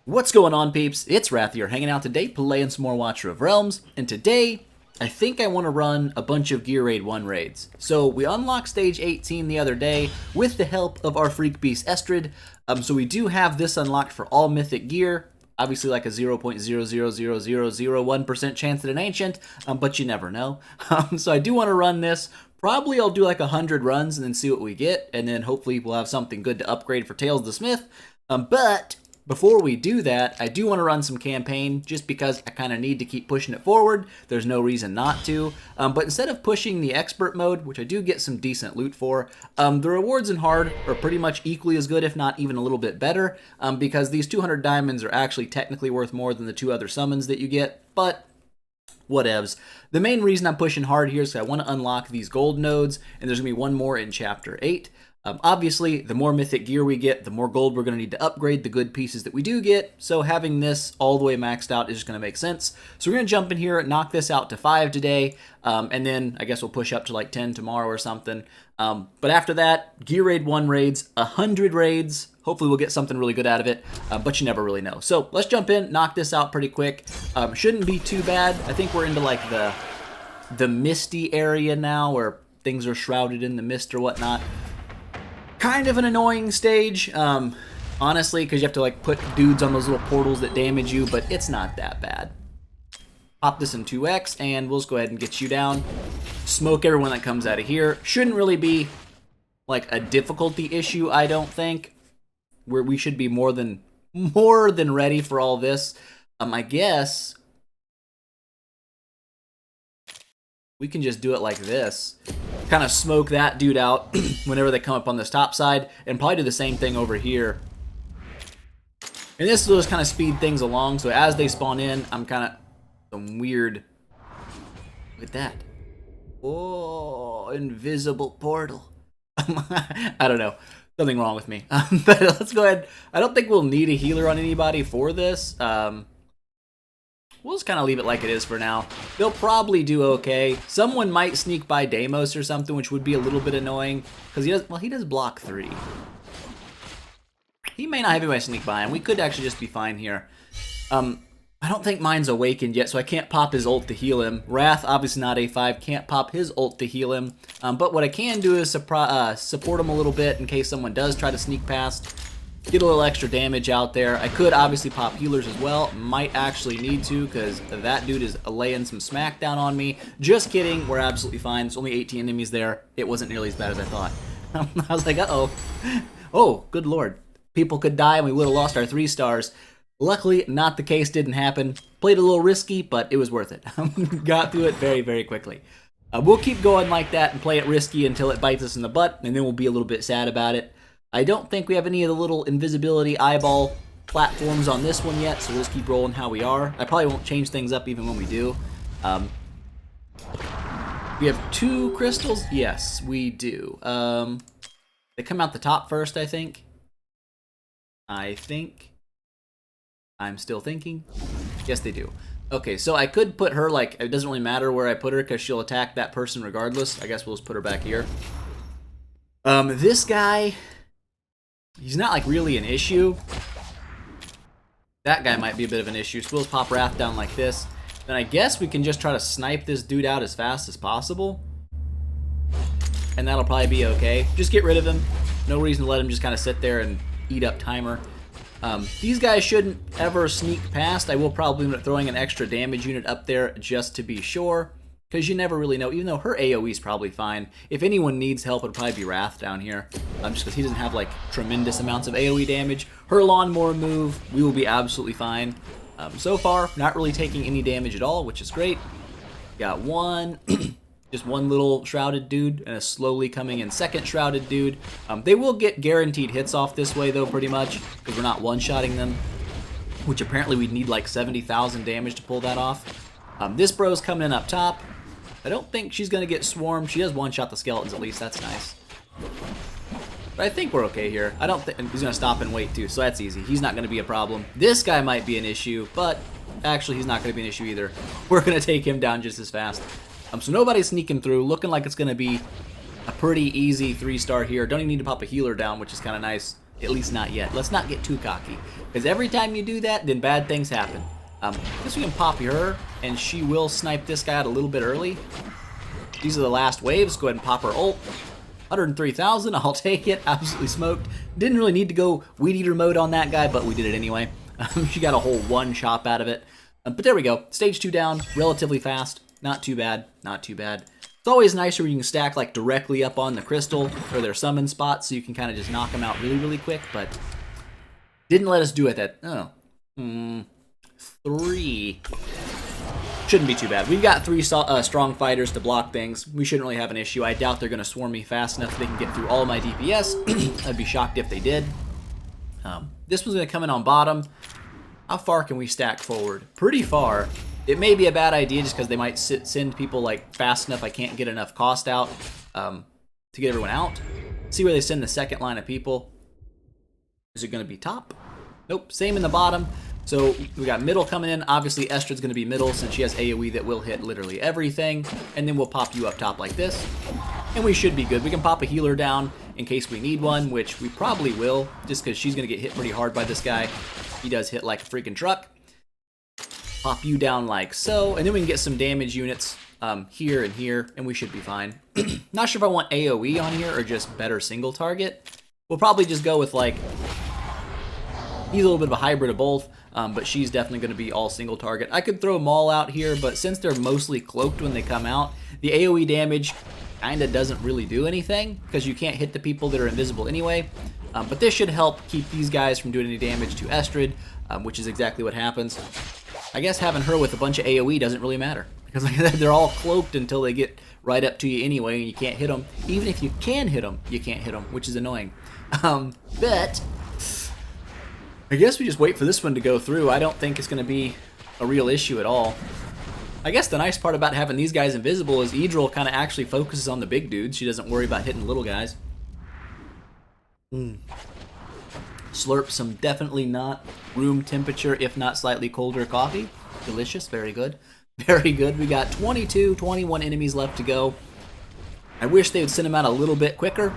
What's going on, peeps? It's Wrath here, hanging out today, playing some more Watcher of Realms, and today, I think I want to run a bunch of Gr1 raids. So, we unlocked stage 18 the other day, with the help of our Freak Beast Estrid, so we do have this unlocked for all mythic gear, obviously like a 0.00001% chance at an ancient, but you never know. So I do want to run this. Probably I'll do like 100 runs and then see what we get, and then hopefully we'll have something good to upgrade for Tales the Smith, but before we do that, I do want to run some campaign just because I kind of need to keep pushing it forward. There's no reason not to. But instead of pushing the expert mode, which I do get some decent loot for, the rewards in hard are pretty much equally as good, if not even a little bit better, because these 200 diamonds are actually technically worth more than the 2 other summons that you get, but whatevs. The main reason I'm pushing hard here is because I want to unlock these gold nodes, and there's going to be one more in Chapter 8. Obviously, the more mythic gear we get, the more gold we're going to need to upgrade the good pieces that we do get, so having this all the way maxed out is just going to make sense. So we're going to jump in here, knock this out to 5 today, and then I guess we'll push up to like 10 tomorrow or something. But after that, Gear Raid 1 raids, 100 raids, hopefully we'll get something really good out of it, but you never really know. So let's jump in, knock this out pretty quick. Shouldn't be too bad. I think we're into like the misty area now, where things are shrouded in the mist or whatnot. Kind of an annoying stage, honestly, because you have to like put dudes on those little portals that damage you, but it's not that bad. Pop this in 2x, and we'll just go ahead and get you down. Smoke everyone that comes out of here. Shouldn't really be like a difficulty issue, I don't think. Where we should be more than ready for all this. I guess we can just do it like this. Kind of smoke that dude out whenever they come up on this top side, and probably do the same thing over here. And this will just kind of speed things along, so as they spawn in, I'm kind of some weird... Look at that. Oh, invisible portal. I don't know. Something wrong with me. But let's go ahead. I don't think we'll need a healer on anybody for this. We'll just kind of leave it like it is for now. They'll probably do okay. Someone might sneak by Deimos or something, which would be a little bit annoying, because he does block 3. He may not have anybody sneak by him. We could actually just be fine here. I don't think mine's awakened yet, so I can't pop his ult to heal him. Wrath, obviously not A5, can't pop his ult to heal him. But what I can do is support him a little bit in case someone does try to sneak past. Get a little extra damage out there. I could obviously pop healers as well. Might actually need to, because that dude is laying some smackdown on me. Just kidding, we're absolutely fine. There's only 18 enemies there. It wasn't nearly as bad as I thought. I was like, uh-oh. Oh, good lord. People could die and we would have lost our 3 stars. Luckily, not the case, didn't happen. Played a little risky, but it was worth it. Got through it very, very quickly. We'll keep going like that and play it risky until it bites us in the butt, and then we'll be a little bit sad about it. I don't think we have any of the little invisibility eyeball platforms on this one yet, so we'll just keep rolling how we are. I probably won't change things up even when we do. We have 2 crystals? Yes, we do. They come out the top first, I think. I'm still thinking. Yes, they do. Okay, so I could put her, like, it doesn't really matter where I put her because she'll attack that person regardless. I guess we'll just put her back here. This guy... He's not, like, really an issue. That guy might be a bit of an issue. So we'll just pop Wrath down like this. Then I guess we can just try to snipe this dude out as fast as possible. And that'll probably be okay. Just get rid of him. No reason to let him just kind of sit there and eat up timer. These guys shouldn't ever sneak past. I will probably end up throwing an extra damage unit up there just to be sure. Because you never really know, even though her AoE is probably fine. If anyone needs help, it'll probably be Wrath down here. Just because he doesn't have, like, tremendous amounts of AoE damage. Her lawnmower move, we will be absolutely fine. So far, not really taking any damage at all, which is great. Got one, just one little shrouded dude, and a slowly coming in second shrouded dude. They will get guaranteed hits off this way, though, pretty much, because we're not one-shotting them. Which apparently we'd need, like, 70,000 damage to pull that off. This bro's coming in up top. I don't think she's going to get swarmed. She does one-shot the skeletons at least. That's nice. But I think we're okay here. I don't think he's going to stop and wait too, so that's easy. He's not going to be a problem. This guy might be an issue, but actually he's not going to be an issue either. We're going to take him down just as fast. So nobody's sneaking through. Looking like it's going to be a pretty easy 3-star here. Don't even need to pop a healer down, which is kind of nice. At least not yet. Let's not get too cocky. Because every time you do that, then bad things happen. I guess we can pop her, and she will snipe this guy out a little bit early. These are the last waves. Go ahead and pop her ult. 103,000, I'll take it. Absolutely smoked. Didn't really need to go Weed Eater mode on that guy, but we did it anyway. She got a whole one chop out of it. But there we go. Stage 2 down, relatively fast. Not too bad, not too bad. It's always nicer when you can stack like directly up on the crystal or their summon spots, so you can kind of just knock them out really, really quick, but didn't let us do it that, 3. Shouldn't be too bad. We've got 3 strong fighters to block things. We shouldn't really have an issue. I doubt they're going to swarm me fast enough that they can get through all of my DPS. I'd be shocked if they did. This one's going to come in on bottom. How far can we stack forward? Pretty far. It may be a bad idea just because they might send people like fast enough I can't get enough cost out to get everyone out. See where they send the second line of people. Is it going to be top? Nope. Same in the bottom. So we got middle coming in. Obviously, Estrid's going to be middle since she has AoE that will hit literally everything. And then we'll pop you up top like this. And we should be good. We can pop a healer down in case we need one, which we probably will, just because she's going to get hit pretty hard by this guy. He does hit like a freaking truck. Pop you down like so. And then we can get some damage units here and here, and we should be fine. Not sure if I want AoE on here or just better single target. We'll probably just go with like... He's a little bit of a hybrid of both, but she's definitely going to be all single target. I could throw Maul out here, but since they're mostly cloaked when they come out, the AoE damage kind of doesn't really do anything because you can't hit the people that are invisible anyway. But this should help keep these guys from doing any damage to Estrid, which is exactly what happens. I guess having her with a bunch of AoE doesn't really matter because like they're all cloaked until they get right up to you anyway, and you can't hit them. Even if you can hit them, you can't hit them, which is annoying. But I guess we just wait for this one to go through. I don't think it's going to be a real issue at all. I guess the nice part about having these guys invisible is Idril kind of actually focuses on the big dudes. She doesn't worry about hitting little guys. Slurp some definitely not room temperature, if not slightly colder coffee. Delicious, very good. Very good. We got 22, 21 enemies left to go. I wish they would send them out a little bit quicker.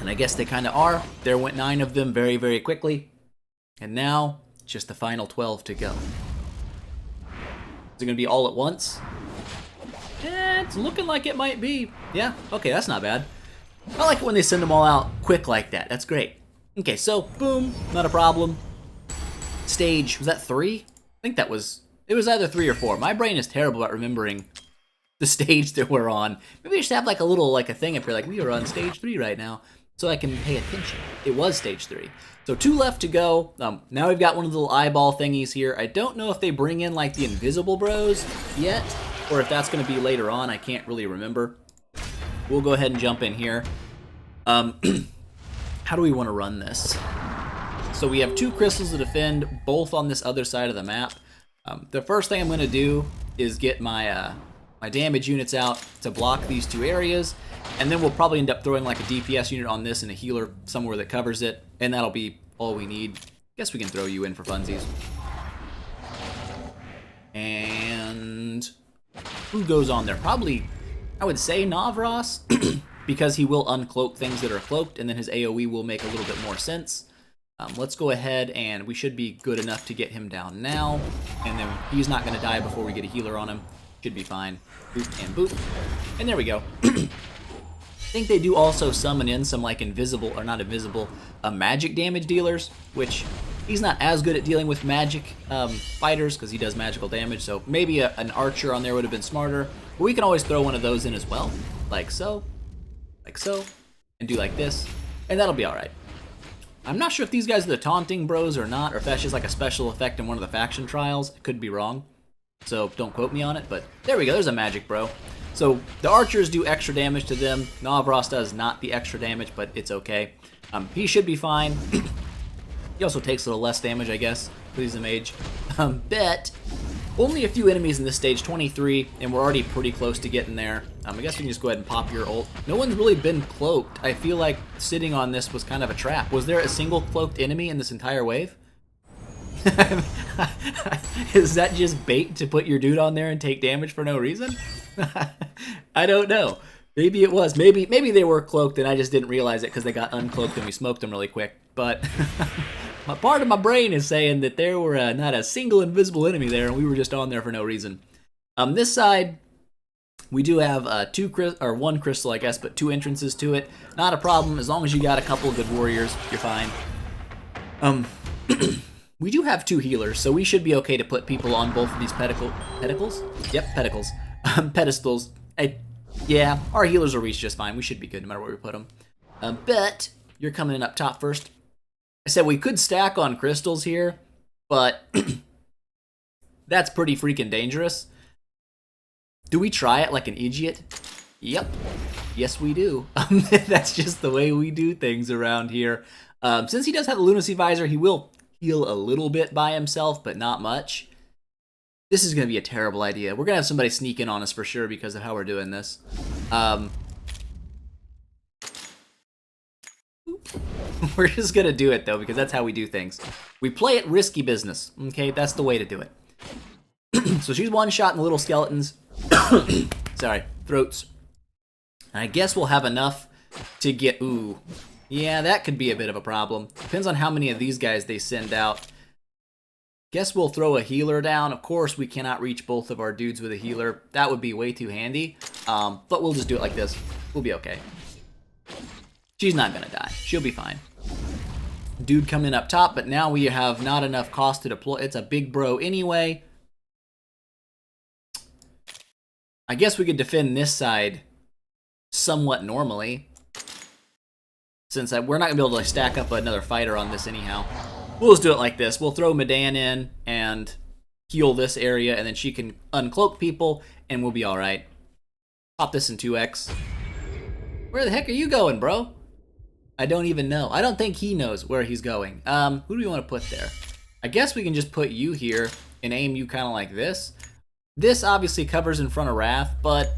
And I guess they kind of are. There went 9 of them very, very quickly. And now, just the final 12 to go. Is it going to be all at once? It's looking like it might be. Yeah, okay, that's not bad. I like it when they send them all out quick like that. That's great. Okay, so, boom, not a problem. Stage, was that 3? I think that was, it was either 3 or 4. My brain is terrible at remembering the stage that we're on. Maybe we should have like a little, like a thing up here, like we are on stage 3 right now, so I can pay attention. It was stage 3. So 2 left to go. Now we've got one of the little eyeball thingies here. I don't know if they bring in like the invisible bros yet, or if that's going to be later on. I can't really remember. We'll go ahead and jump in here. How do we want to run this? So we have 2 crystals to defend, both on this other side of the map. The first thing I'm going to do is get my my damage units out to block these 2 areas, and then we'll probably end up throwing like a DPS unit on this and a healer somewhere that covers it, and that'll be all we need. Guess we can throw you in for funsies. And who goes on there? Probably, I would say Navras, because he will uncloak things that are cloaked, and then his AoE will make a little bit more sense. Let's go ahead, and we should be good enough to get him down now, and then he's not going to die before we get a healer on him. Should be fine. Boop and boop. And there we go. I think they do also summon in some like invisible, or not invisible, magic damage dealers, which he's not as good at dealing with magic fighters because he does magical damage, so maybe an archer on there would have been smarter. But we can always throw one of those in as well, like so, and do like this, and that'll be alright. I'm not sure if these guys are the taunting bros or not, or if that's just like a special effect in one of the faction trials. I could be wrong, so don't quote me on it, but there we go, there's a magic bro. So the archers do extra damage to them. Navras does not the extra damage, but it's okay. He should be fine. He also takes a little less damage, I guess, because he's a mage. But only a few enemies in this stage, 23, and we're already pretty close to getting there. I guess we can just go ahead and pop your ult. No one's really been cloaked. I feel like sitting on this was kind of a trap. Was there a single cloaked enemy in this entire wave? Is that just bait to put your dude on there and take damage for no reason? I don't know. Maybe it was. Maybe they were cloaked and I just didn't realize it because they got uncloaked and we smoked them really quick. but part of my brain is saying that there were not a single invisible enemy there, and we were just on there for no reason. This side, we do have one crystal, I guess, but 2 entrances to it. Not a problem, as long as you got a couple of good warriors, you're fine. We do have 2 healers, so we should be okay to put people on both of these pedestals. Yep, pedestals. Pedestals. Yeah, our healers will reach just fine. We should be good no matter where we put them. But you're coming in up top first. I said we could stack on crystals here, but that's pretty freaking dangerous. Do we try it like an idiot? Yep. Yes, we do. That's just the way we do things around here. Since he does have the lunacy visor, he will heal a little bit by himself, but not much. This is going to be a terrible idea. We're going to have somebody sneak in on us for sure because of how we're doing this. We're just going to do it, though, because that's how we do things. We play it risky business, okay? That's the way to do it. So she's one-shotting the little skeletons. Sorry, throats. And I guess we'll have enough to get... Ooh. Yeah, that could be a bit of a problem. Depends on how many of these guys they send out. Guess we'll throw a healer down. Of course, we cannot reach both of our dudes with a healer. That would be way too handy. But we'll just do it like this. We'll be okay. She's not gonna die. She'll be fine. Dude coming up top, but now we have not enough cost to deploy. It's a big bro anyway. I guess we could defend this side somewhat normally. Since we're not gonna be able to like, stack up another fighter on this anyhow. We'll just do it like this. We'll throw Medan in and heal this area, and then she can uncloak people, and we'll be alright. Pop this in 2x. Where the heck are you going, bro? I don't even know. I don't think he knows where he's going. Who do we want to put there? I guess we can just put you here and aim you kind of like this. This obviously covers in front of Wrath, but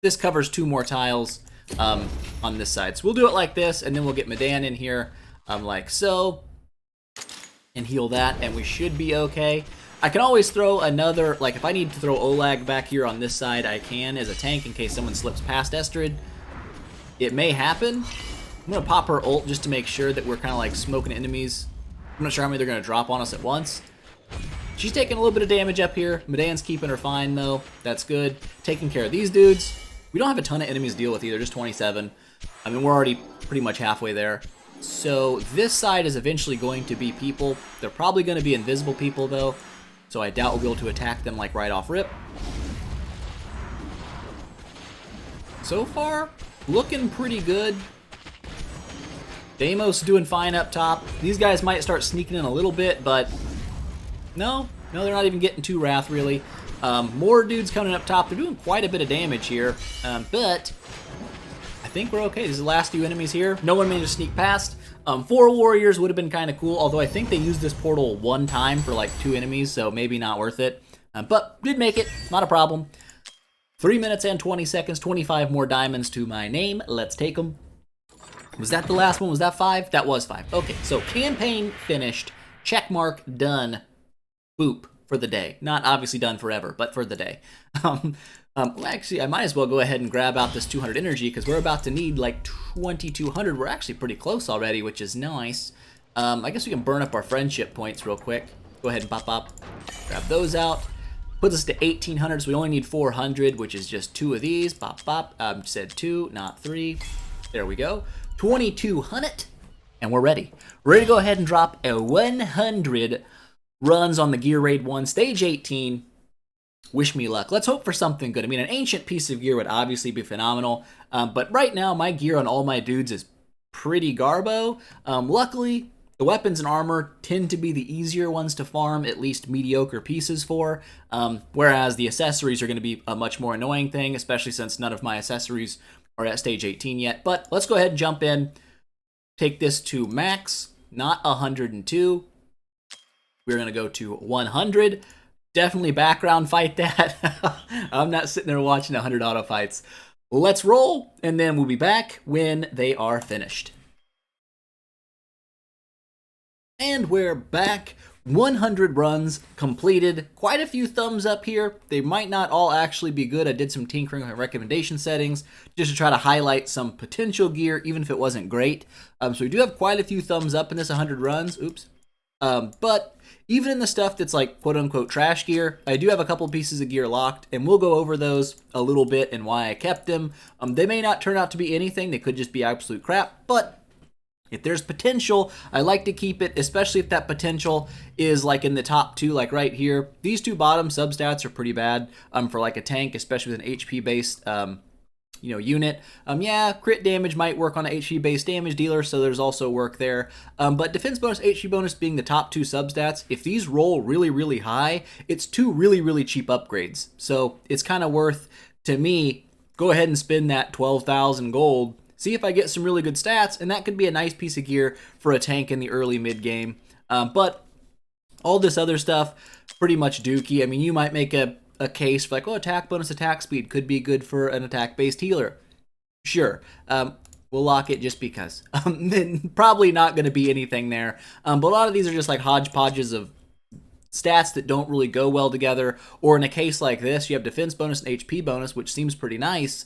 this covers 2 more tiles on this side. So we'll do it like this, and then we'll get Medan in here. Like so, and heal that, and we should be okay. I can always throw another, like if I need to throw Olag back here on this side, I can as a tank in case someone slips past Estrid. It may happen. I'm gonna pop her ult just to make sure that we're kind of like smoking enemies. I'm not sure how many they're gonna drop on us at once. She's taking a little bit of damage up here. Medan's keeping her fine though. That's good. Taking care of these dudes. We don't have a ton of enemies to deal with either, just 27. I mean, we're already pretty much halfway there. So this side is eventually going to be people. They're probably going to be invisible people though, so I doubt we'll be able to attack them like right off rip. So far, looking pretty good. Deimos doing fine up top. These guys might start sneaking in a little bit, but no, they're not even getting too Wrath really. More dudes coming up top. They're doing quite a bit of damage here, but I think we're okay. These are the last few enemies here. No one managed to sneak past. 4 warriors would have been kind of cool, although I think they used this portal 1 time for like 2 enemies, so maybe not worth it. But did make it, not a problem. 3 minutes and 20 seconds, 25 more diamonds to my name. Let's take them. Was that the last one? Was that 5? That was 5. Okay, so campaign finished. Check mark, done. Boop, for the day. Not obviously done forever, but for the day. Well, actually, I might as well go ahead and grab out this 200 energy because we're about to need like 2,200. We're actually pretty close already, which is nice. I guess we can burn up our friendship points real quick. Go ahead and pop. Grab those out. Puts us to 1,800, so we only need 400, which is just 2 of these. Pop. Said 2, not 3. There we go. 2,200, and we're ready. We're ready to go ahead and drop a 100 runs on the Gr1 stage 18. Wish me luck. Let's hope for something good. I mean, an ancient piece of gear would obviously be phenomenal, but right now my gear on all my dudes is pretty garbo. Luckily, the weapons and armor tend to be the easier ones to farm at least mediocre pieces for, whereas the accessories are going to be a much more annoying thing, especially since none of my accessories are at stage 18 yet. But let's go ahead and jump in. Take this to max, not 102. We're going to go to 100. Definitely background fight that. I'm not sitting there watching 100 auto fights. Let's roll, and then we'll be back when they are finished. And we're back. 100 runs completed. Quite a few thumbs up here. They might not all actually be good. I did some tinkering with my recommendation settings just to try to highlight some potential gear, even if it wasn't great. So we do have quite a few thumbs up in this 100 runs. Oops. But even in the stuff that's like quote-unquote trash gear, I do have a couple pieces of gear locked, and we'll go over those a little bit and why I kept them. They may not turn out to be anything. They could just be absolute crap, but if there's potential, I like to keep it, especially if that potential is like in the top 2, like right here. These 2 bottom substats are pretty bad for like a tank, especially with an HP-based unit. Yeah, crit damage might work on an HP-based damage dealer, so there's also work there. But defense bonus, HP bonus being the top 2 substats, if these roll really, really high, it's 2 really, really cheap upgrades. So it's kind of worth, to me, go ahead and spend that 12,000 gold, see if I get some really good stats, and that could be a nice piece of gear for a tank in the early mid-game. But all this other stuff, pretty much dookie. I mean, you might make a case for like, oh, attack bonus, attack speed could be good for an attack-based healer. Sure. We'll lock it just because. Probably not going to be anything there. But a lot of these are just like hodgepodges of stats that don't really go well together, or in a case like this, you have defense bonus and HP bonus, which seems pretty nice.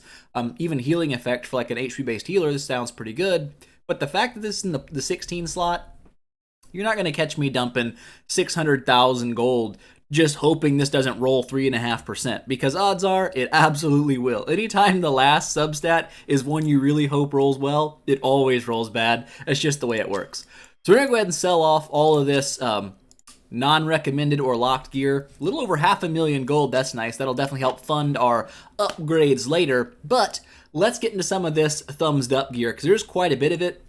Even healing effect for like an HP-based healer, this sounds pretty good. But the fact that this is in the 16 slot, you're not going to catch me dumping 600,000 gold just hoping this doesn't roll 3.5%, because odds are it absolutely will. Anytime the last substat is one you really hope rolls well, it always rolls bad. That's just the way it works. So we're going to go ahead and sell off all of this non-recommended or locked gear. A little over 500,000 gold, that's nice. That'll definitely help fund our upgrades later. But let's get into some of this thumbs up gear, because there's quite a bit of it.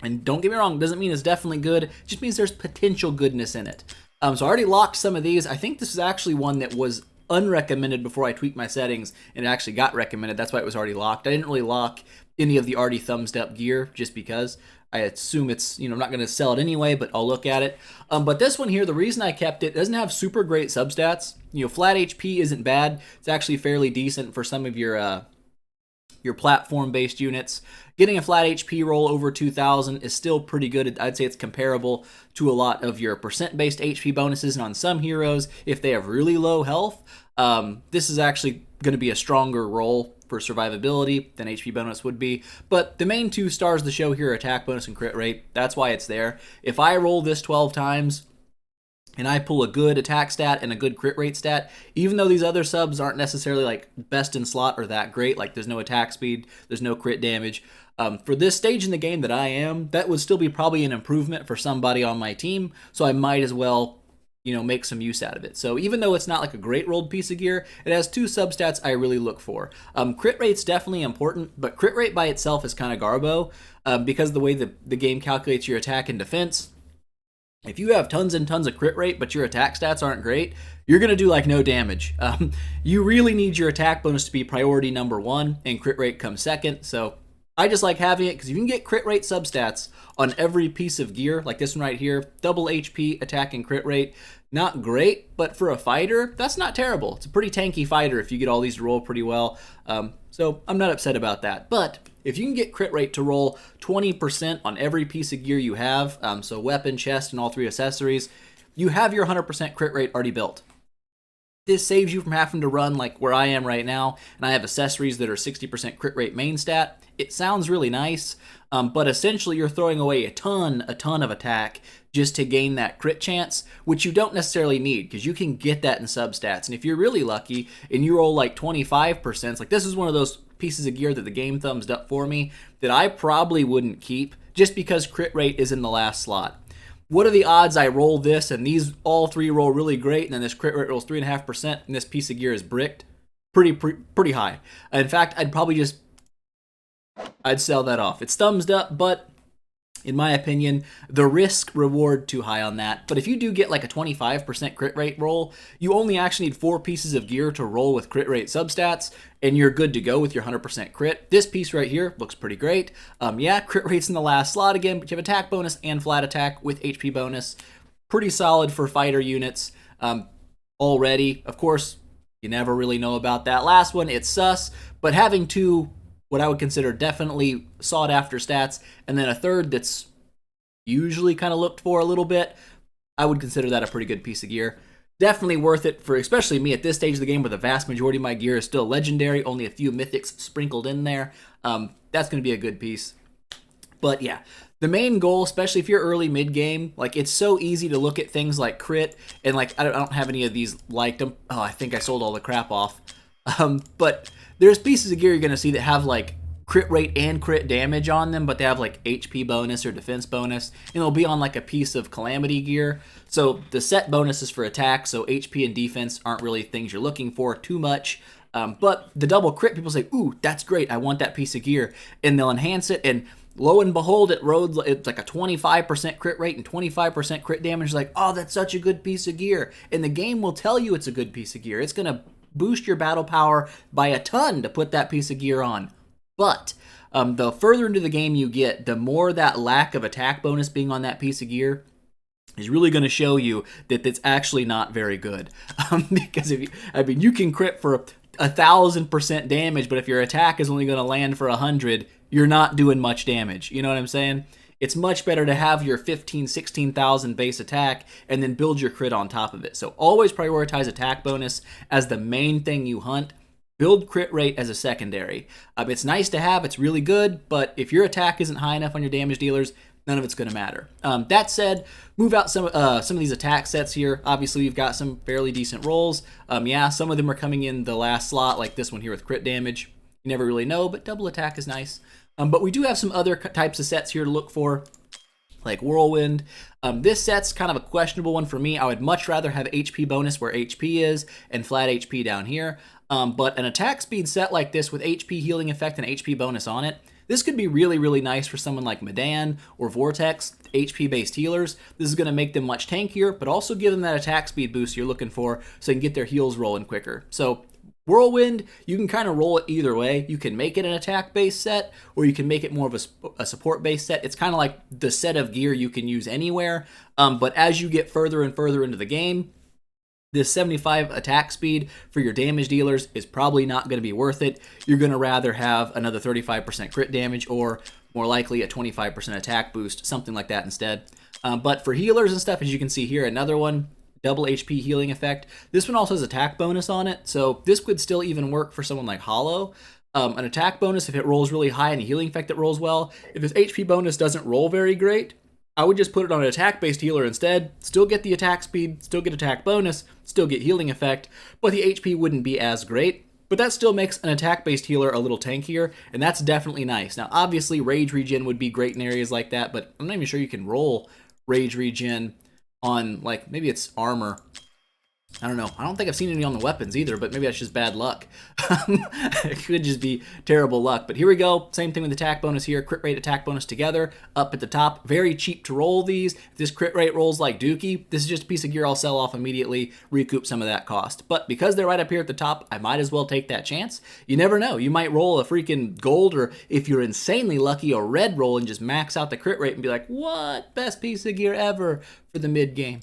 And don't get me wrong, it doesn't mean it's definitely good. It just means there's potential goodness in it. So I already locked some of these. I think this is actually one that was unrecommended before I tweaked my settings, and it actually got recommended. That's why it was already locked. I didn't really lock any of the already thumbs up gear just because I assume it's, I'm not going to sell it anyway, but I'll look at it. But this one here, the reason I kept it, doesn't have super great substats. Flat HP isn't bad. It's actually fairly decent for some of your platform-based units. Getting a flat HP roll over 2,000 is still pretty good. I'd say it's comparable to a lot of your percent-based HP bonuses, and on some heroes, if they have really low health, this is actually going to be a stronger roll for survivability than HP bonus would be. But the main 2 stars of the show here are attack bonus and crit rate. That's why it's there. If I roll this 12 times, and I pull a good attack stat and a good crit rate stat, even though these other subs aren't necessarily like best in slot or that great, like there's no attack speed, there's no crit damage, for this stage in the game that I am, that would still be probably an improvement for somebody on my team, so I might as well, make some use out of it. So even though it's not like a great rolled piece of gear, it has 2 substats I really look for. Crit rate's definitely important, but crit rate by itself is kind of garbo, because of the way the game calculates your attack and defense. If you have tons and tons of crit rate, but your attack stats aren't great, you're going to do like no damage. You really need your attack bonus to be priority number 1, and crit rate comes second. So I just like having it because you can get crit rate substats on every piece of gear, like this one right here, double HP, attack, and crit rate. Not great, but for a fighter, that's not terrible. It's a pretty tanky fighter if you get all these to roll pretty well. So I'm not upset about that. But if you can get crit rate to roll 20% on every piece of gear you have, so weapon, chest, and all 3 accessories, you have your 100% crit rate already built. This saves you from having to run like where I am right now, and I have accessories that are 60% crit rate main stat. It sounds really nice, but essentially you're throwing away a ton of attack just to gain that crit chance, which you don't necessarily need, because you can get that in substats. And if you're really lucky and you roll like 25%, like this is one of those pieces of gear that the game thumbs up for me that I probably wouldn't keep just because crit rate is in the last slot. What are the odds I roll this and these all 3 roll really great, and then this crit rate rolls 3.5% and this piece of gear is bricked? Pretty high. In fact, I'd sell that off. It's thumbs up, but in my opinion, the risk reward too high on that. But if you do get like a 25% crit rate roll, you only actually need 4 pieces of gear to roll with crit rate substats, and you're good to go with your 100% crit. This piece right here looks pretty great. Yeah, crit rate's in the last slot again, but you have attack bonus and flat attack with HP bonus. Pretty solid for fighter units already. Of course, you never really know about that last one. It's sus, but having 2 what I would consider definitely sought after stats, and then a third that's usually kind of looked for a little bit, I would consider that a pretty good piece of gear. Definitely worth it for especially me at this stage of the game where the vast majority of my gear is still legendary, only a few mythics sprinkled in there. That's going to be a good piece. But yeah, the main goal, especially if you're early mid game, like it's so easy to look at things like crit and like I don't have any of these liked them. Oh, I think I sold all the crap off. But there's pieces of gear you're gonna see that have like crit rate and crit damage on them, but they have like HP bonus or defense bonus, and they'll be on like a piece of calamity gear. So the set bonus is for attack, so HP and defense aren't really things you're looking for too much. But the double crit, people say, ooh, that's great, I want that piece of gear, and they'll enhance it, and lo and behold, it's like a 25% crit rate and 25% crit damage. Like, oh, that's such a good piece of gear. And the game will tell you it's a good piece of gear. It's going to boost your battle power by a ton to put that piece of gear on. But the further into the game you get, the more that lack of attack bonus being on that piece of gear is really going to show you that it's actually not very good. Because you can crit for 1,000% damage, but if your attack is only going to land for 100, you're not doing much damage. You know what I'm saying? It's much better to have your 15, 16,000 base attack and then build your crit on top of it. So always prioritize attack bonus as the main thing you hunt. Build crit rate as a secondary. It's nice to have, it's really good, but if your attack isn't high enough on your damage dealers, none of it's going to matter. That said, move out some of these attack sets here. Obviously, we've got some fairly decent rolls. Yeah, some of them are coming in the last slot, like this one here with crit damage. You never really know, but double attack is nice. But we do have some other types of sets here to look for, like Whirlwind. This set's kind of a questionable one for me. I would much rather have HP bonus where HP is and flat HP down here. But an attack speed set like this with HP healing effect and HP bonus on it, this could be really, really nice for someone like Medan or Vortex, HP-based healers. This is going to make them much tankier, but also give them that attack speed boost you're looking for so they can get their heals rolling quicker. So Whirlwind, you can kind of roll it either way. You can make it an attack-based set, or you can make it more of a support-based set. It's kind of like the set of gear you can use anywhere. But as you get further and further into the game, this 75 attack speed for your damage dealers is probably not going to be worth it. You're going to rather have another 35% crit damage or more likely a 25% attack boost, something like that instead. But for healers and stuff, as you can see here, another one, double HP healing effect. This one also has attack bonus on it, so this could still even work for someone like Hollow. An attack bonus if it rolls really high and a healing effect that rolls well. If this HP bonus doesn't roll very great, I would just put it on an attack-based healer instead. Still get the attack speed, still get attack bonus, still get healing effect, but the HP wouldn't be as great. But that still makes an attack-based healer a little tankier, and that's definitely nice. Now, obviously, Rage Regen would be great in areas like that, but I'm not even sure you can roll Rage Regen on, like, maybe it's armor. I don't know. I don't think I've seen any on the weapons either, but maybe that's just bad luck. It could just be terrible luck. But here we go. Same thing with attack bonus here. Crit rate, attack bonus together. Up at the top. Very cheap to roll these. If this crit rate rolls like Dookie, this is just a piece of gear I'll sell off immediately, recoup some of that cost. But because they're right up here at the top, I might as well take that chance. You never know. You might roll a freaking gold, or if you're insanely lucky, a red roll and just max out the crit rate and be like, what? Best piece of gear ever for the mid game.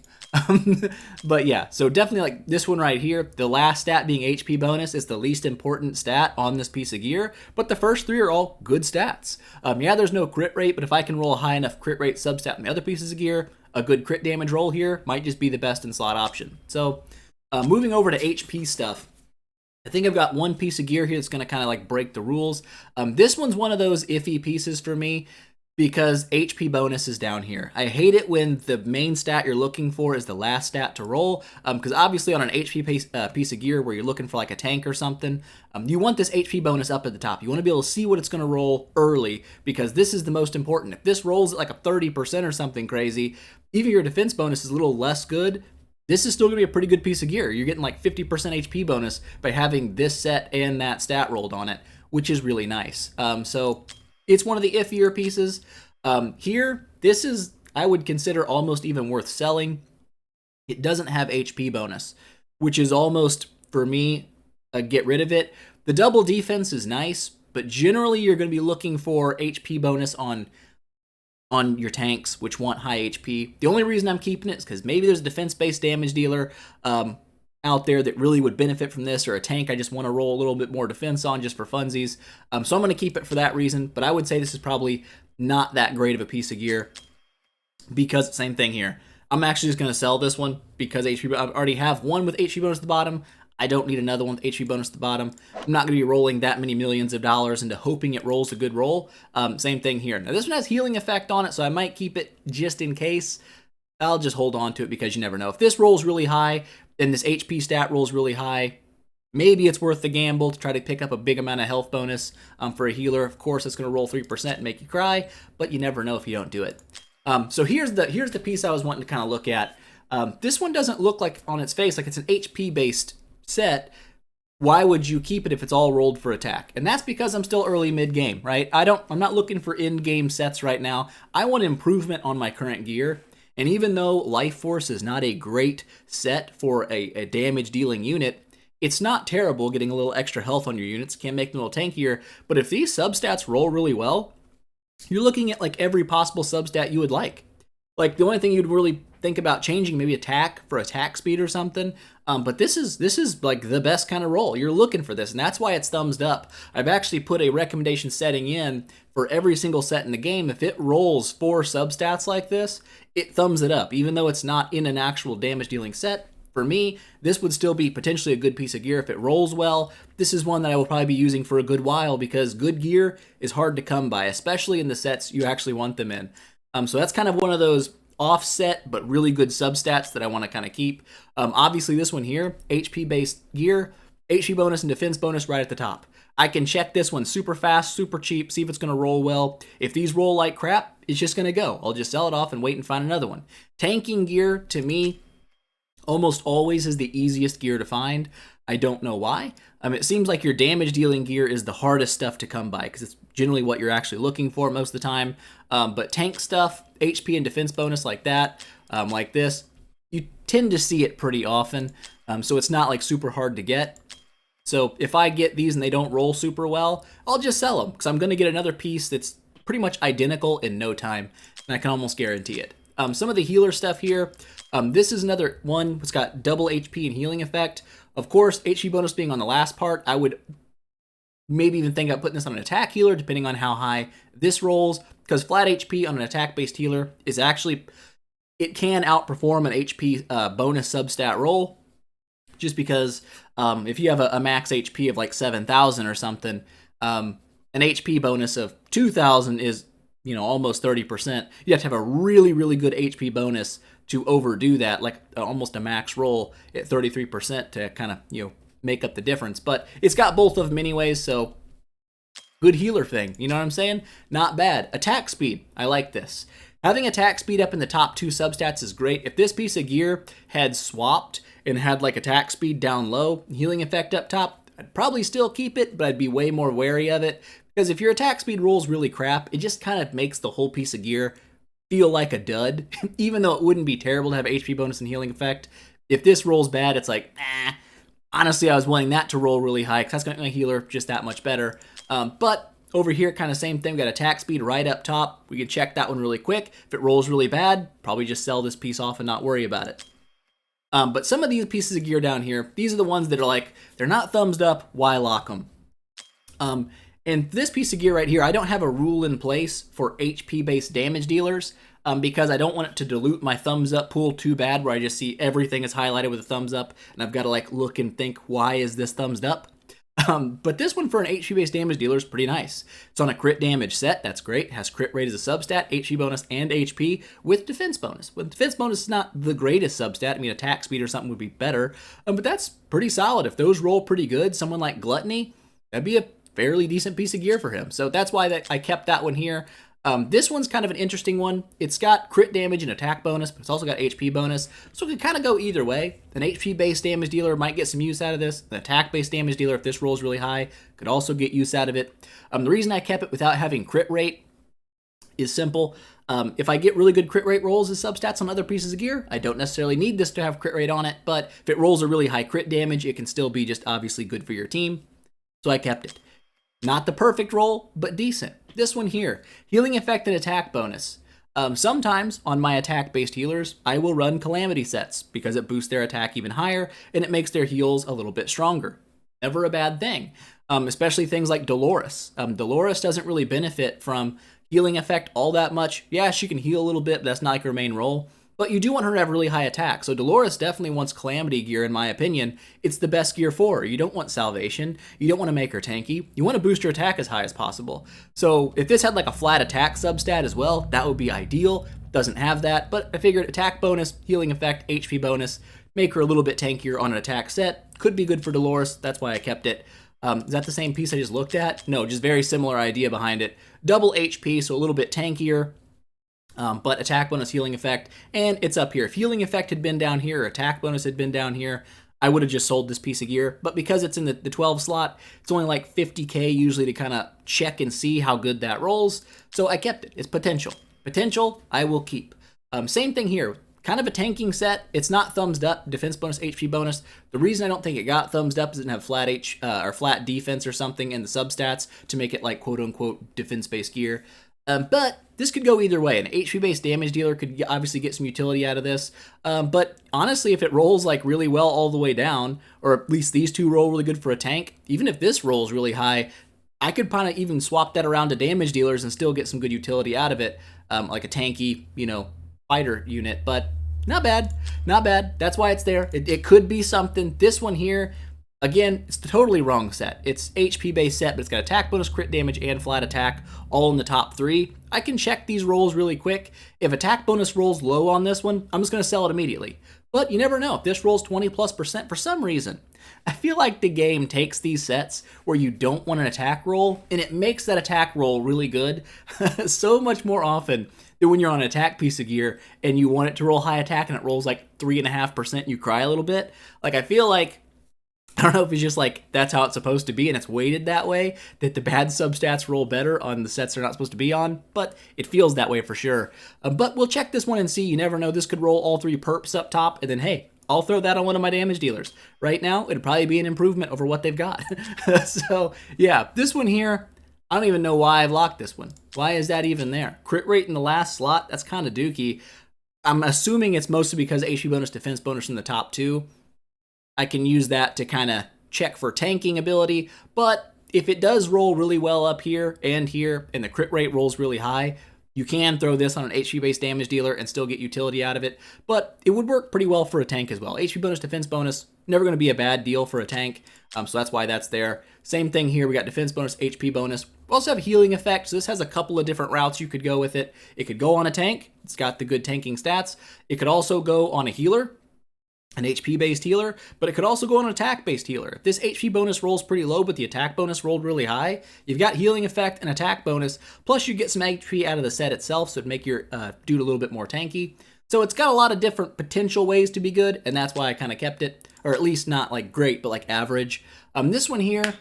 But yeah, so definitely like this one right here, the last stat being HP bonus is the least important stat on this piece of gear, but the first three are all good stats. Yeah, there's no crit rate, but if I can roll a high enough crit rate substat in the other pieces of gear, a good crit damage roll here might just be the best in slot option. So moving over to HP stuff, I think I've got one piece of gear here that's going to kind of like break the rules. This one's one of those iffy pieces for me, because HP bonus is down here. I hate it when the main stat you're looking for is the last stat to roll, because obviously on an HP piece of gear where you're looking for like a tank or something, you want this HP bonus up at the top. You want to be able to see what it's going to roll early, because this is the most important. If this rolls at like a 30% or something crazy, even your defense bonus is a little less good, this is still going to be a pretty good piece of gear. You're getting like 50% HP bonus by having this set and that stat rolled on it, which is really nice. So it's one of the iffier pieces. Here, this is, I would consider almost even worth selling. It doesn't have HP bonus, which is almost, for me, a get rid of it. The double defense is nice, but generally you're going to be looking for HP bonus on your tanks, which want high HP. The only reason I'm keeping it is because maybe there's a defense-based damage dealer out there that really would benefit from this, or a tank I just want to roll a little bit more defense on just for funsies. So I'm going to keep it for that reason, but I would say this is probably not that great of a piece of gear, because same thing here. I'm actually just going to sell this one because I already have one with HP bonus at the bottom. I don't need another one with HP bonus at the bottom. I'm not going to be rolling that many millions of dollars into hoping it rolls a good roll. Same thing here. Now, this one has healing effect on it, so I might keep it just in case. I'll just hold on to it because you never know. If this rolls really high and this HP stat rolls really high, maybe it's worth the gamble to try to pick up a big amount of health bonus for a healer. Of course, it's going to roll 3% and make you cry, but you never know if you don't do it. So here's the piece I was wanting to kind of look at. This one doesn't look like on its face like it's an HP based set. Why would you keep it if it's all rolled for attack? And that's because I'm still early mid game, right? I'm not looking for in game sets right now. I want improvement on my current gear. And even though Life Force is not a great set for a damage dealing unit, it's not terrible getting a little extra health on your units. Can make them a little tankier. But if these substats roll really well, you're looking at like every possible substat you would like. Like the only thing you'd really think about changing, maybe attack for attack speed or something. But this is like the best kind of roll. You're looking for this, and that's why it's thumbs up. I've actually put a recommendation setting in for every single set in the game. If it rolls 4 substats like this, it thumbs it up, even though it's not in an actual damage dealing set. For me, this would still be potentially a good piece of gear if it rolls well. This is one that I will probably be using for a good while because good gear is hard to come by, especially in the sets you actually want them in. So that's kind of one of those offset but really good substats that I want to kind of keep. Obviously this one here, HP based gear, HP bonus and defense bonus right at the top. I can check this one super fast, super cheap, see if it's going to roll well. If these roll like crap, it's just going to go. I'll just sell it off and wait and find another one. Tanking gear, to me, almost always is the easiest gear to find. I don't know why. It seems like your damage dealing gear is the hardest stuff to come by because it's generally what you're actually looking for most of the time. But tank stuff, HP and defense bonus like that, like this, you tend to see it pretty often. So it's not like super hard to get. So if I get these and they don't roll super well, I'll just sell them because I'm going to get another piece that's pretty much identical in no time, and I can almost guarantee it. Some of the healer stuff here, this is another one that's got double HP and healing effect. Of course, HP bonus being on the last part, I would maybe even think about putting this on an attack healer depending on how high this rolls, because flat HP on an attack-based healer is actually, it can outperform an HP bonus substat roll, just because if you have a max HP of like 7,000 or something, an HP bonus of 2,000 is, almost 30%. You have to have a really, really good HP bonus to overdo that, like almost a max roll at 33% to kind of, make up the difference. But it's got both of them anyways, so good healer thing. You know what I'm saying? Not bad. Attack speed. I like this. Having attack speed up in the top 2 substats is great. If this piece of gear had swapped and had like attack speed down low, healing effect up top, I'd probably still keep it, but I'd be way more wary of it. Because if your attack speed rolls really crap, it just kind of makes the whole piece of gear feel like a dud. Even though it wouldn't be terrible to have HP bonus and healing effect, if this rolls bad, it's like, honestly, I was wanting that to roll really high because that's going to make my healer just that much better. But over here, kind of same thing. We got attack speed right up top. We can check that one really quick. If it rolls really bad, probably just sell this piece off and not worry about it. But some of these pieces of gear down here, these are the ones that are like, they're not thumbs up, why lock them? And this piece of gear right here, I don't have a rule in place for HP-based damage dealers because I don't want it to dilute my thumbs up pool too bad where I just see everything is highlighted with a thumbs up and I've got to like look and think, why is this thumbs up? But this one for an HP-based damage dealer is pretty nice. It's on a crit damage set. That's great. It has crit rate as a substat, HP bonus, and HP with defense bonus. With defense bonus, is not the greatest substat. I mean, attack speed or something would be better. But that's pretty solid. If those roll pretty good, someone like Gluttony, that'd be a fairly decent piece of gear for him. So that's why I kept that one here. This one's kind of an interesting one. It's got crit damage and attack bonus, but it's also got HP bonus. So it could kind of go either way. An HP-based damage dealer might get some use out of this. An attack-based damage dealer, if this rolls really high, could also get use out of it. The reason I kept it without having crit rate is simple. If I get really good crit rate rolls as substats on other pieces of gear, I don't necessarily need this to have crit rate on it, but if it rolls a really high crit damage, it can still be just obviously good for your team. So I kept it. Not the perfect roll, but decent. This one here, healing effect and attack bonus. Sometimes on my attack-based healers, I will run Calamity sets because it boosts their attack even higher and it makes their heals a little bit stronger. Never a bad thing, especially things like Dolores. Dolores doesn't really benefit from healing effect all that much. Yeah, she can heal a little bit, but that's not like her main role. but you do want her to have really high attack. So Dolores definitely wants Calamity gear, in my opinion. It's the best gear for her. You don't want Salvation. You don't want to make her tanky. You want to boost her attack as high as possible. So if this had like a flat attack substat as well, that would be ideal. Doesn't have that, but I figured attack bonus, healing effect, HP bonus, make her a little bit tankier on an attack set. Could be good for Dolores. That's why I kept it. Is that the same piece I just looked at? No, just very similar idea behind it. Double HP, so a little bit tankier. But attack bonus, healing effect, and it's up here. If healing effect had been down here, or attack bonus had been down here, I would have just sold this piece of gear. But because it's in the 12 slot, it's only like 50k usually to kind of check and see how good that rolls. So I kept it. It's potential. Potential, I will keep. Same thing here. Kind of a tanking set. It's not thumbs up, defense bonus, HP bonus. The reason I don't think it got thumbs up is it didn't have flat or flat defense or something in the substats to make it like quote unquote defense-based gear. But this could go either way. An HP-based damage dealer could obviously get some utility out of this. But honestly, if it rolls like really well all the way down, or at least these two roll really good for a tank, even if this rolls really high, I could kind of even swap that around to damage dealers and still get some good utility out of it, like a tanky, fighter unit. But not bad, not bad. That's why it's there. It could be something. This one here, again, it's the totally wrong set. It's HP based set, but it's got attack bonus, crit damage, and flat attack all in the top 3. I can check these rolls really quick. If attack bonus rolls low on this one, I'm just going to sell it immediately. But you never know. If this rolls 20+% for some reason, I feel like the game takes these sets where you don't want an attack roll, and it makes that attack roll really good so much more often than when you're on an attack piece of gear and you want it to roll high attack and it rolls like 3.5% and you cry a little bit. Like, I feel like, I don't know if it's just like that's how it's supposed to be and it's weighted that way, that the bad substats roll better on the sets they're not supposed to be on, but it feels that way for sure. But we'll check this one and see. You never know. This could roll all 3 perps up top, and then, hey, I'll throw that on one of my damage dealers. Right now, it'd probably be an improvement over what they've got. So, yeah, this one here, I don't even know why I've locked this one. Why is that even there? Crit rate in the last slot, that's kind of dookie. I'm assuming it's mostly because HP bonus, defense bonus in the top 2. I can use that to kind of check for tanking ability, but if it does roll really well up here, and the crit rate rolls really high, you can throw this on an HP-based damage dealer and still get utility out of it, but it would work pretty well for a tank as well. HP bonus, defense bonus, never going to be a bad deal for a tank, so that's why that's there. Same thing here, we got defense bonus, HP bonus. We also have healing effect, so this has a couple of different routes you could go with it. It could go on a tank, it's got the good tanking stats. It could also go on a healer, an HP-based healer, but it could also go on an attack-based healer. If this HP bonus rolls pretty low, but the attack bonus rolled really high, you've got healing effect and attack bonus, plus you get some HP out of the set itself, so it'd make your dude a little bit more tanky. So it's got a lot of different potential ways to be good, and that's why I kind of kept it, or at least not like great, but like average. This one here,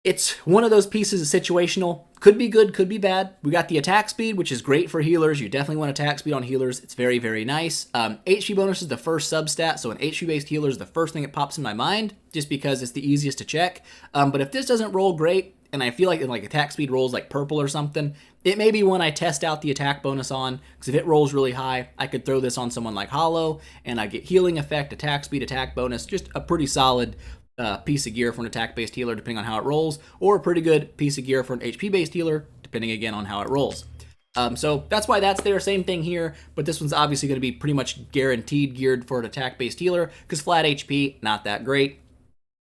it's one of those pieces of situational. Could be good, could be bad. We got the attack speed, which is great for healers. You definitely want attack speed on healers. It's very, very nice. HP bonus is the first substat, so an HP-based healer is the first thing that pops in my mind, just because it's the easiest to check. But if this doesn't roll great, and I feel like attack speed rolls like purple or something, it may be one I test out the attack bonus on, because if it rolls really high, I could throw this on someone like Hollow, and I get healing effect, attack speed, attack bonus, just a pretty solid piece of gear for an attack-based healer, depending on how it rolls, or a pretty good piece of gear for an HP-based healer, depending again on how it rolls. So that's why that's there. Same thing here, but this one's obviously going to be pretty much guaranteed geared for an attack-based healer, because flat HP, not that great.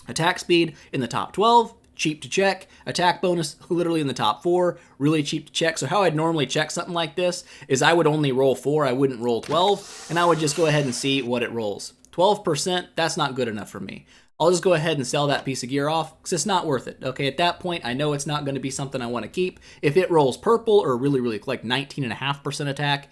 Attack speed in the top 12, cheap to check. Attack bonus literally in the top 4, really cheap to check. So how I'd normally check something like this is I would only roll 4, I wouldn't roll 12, and I would just go ahead and see what it rolls. 12%, that's not good enough for me. I'll just go ahead and sell that piece of gear off because it's not worth it. Okay, at that point, I know it's not going to be something I want to keep. If it rolls purple or really, really like 19.5% attack,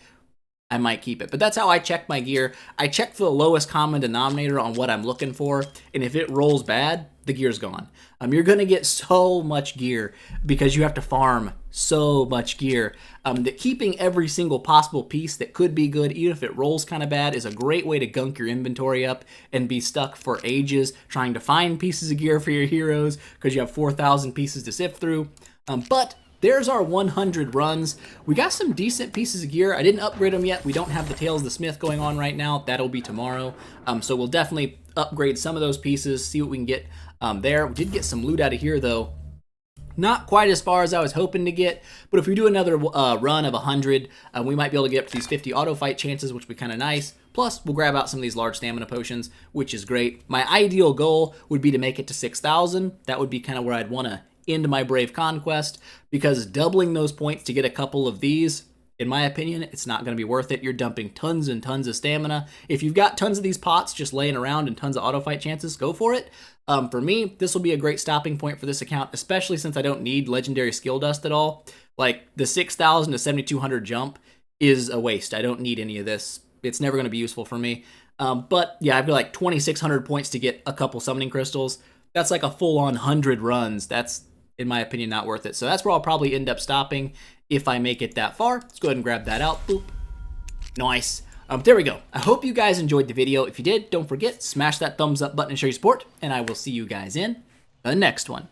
I might keep it. But that's how I check my gear. I check for the lowest common denominator on what I'm looking for, and if it rolls bad, the gear's gone. You're going to get so much gear because you have to farm so much gear. That keeping every single possible piece that could be good, even if it rolls kind of bad, is a great way to gunk your inventory up and be stuck for ages trying to find pieces of gear for your heroes because you have 4,000 pieces to sift through. But there's our 100 runs. We got some decent pieces of gear. I didn't upgrade them yet. We don't have the Tales of the Smith going on right now. That'll be tomorrow. So we'll definitely upgrade some of those pieces, see what we can get there. We did get some loot out of here, though. Not quite as far as I was hoping to get, but if we do another run of 100, we might be able to get up to these 50 auto fight chances, which would be kind of nice. Plus, we'll grab out some of these large stamina potions, which is great. My ideal goal would be to make it to 6,000. That would be kind of where I'd want to end my Brave Conquest, because doubling those points to get a couple of these, in my opinion, it's not going to be worth it. You're dumping tons and tons of stamina. If you've got tons of these pots just laying around and tons of auto fight chances, go for it. For me, this will be a great stopping point for this account, especially since I don't need legendary skill dust at all. Like, the 6,000 to 7,200 jump is a waste. I don't need any of this. It's never going to be useful for me. But yeah, I've got like 2,600 points to get a couple summoning crystals. That's like a full-on 100 runs. That's, in my opinion, not worth it. So that's where I'll probably end up stopping if I make it that far. Let's go ahead and grab that out. Boop. Nice. There we go. I hope you guys enjoyed the video. If you did, don't forget, smash that thumbs up button and show your support, and I will see you guys in the next one.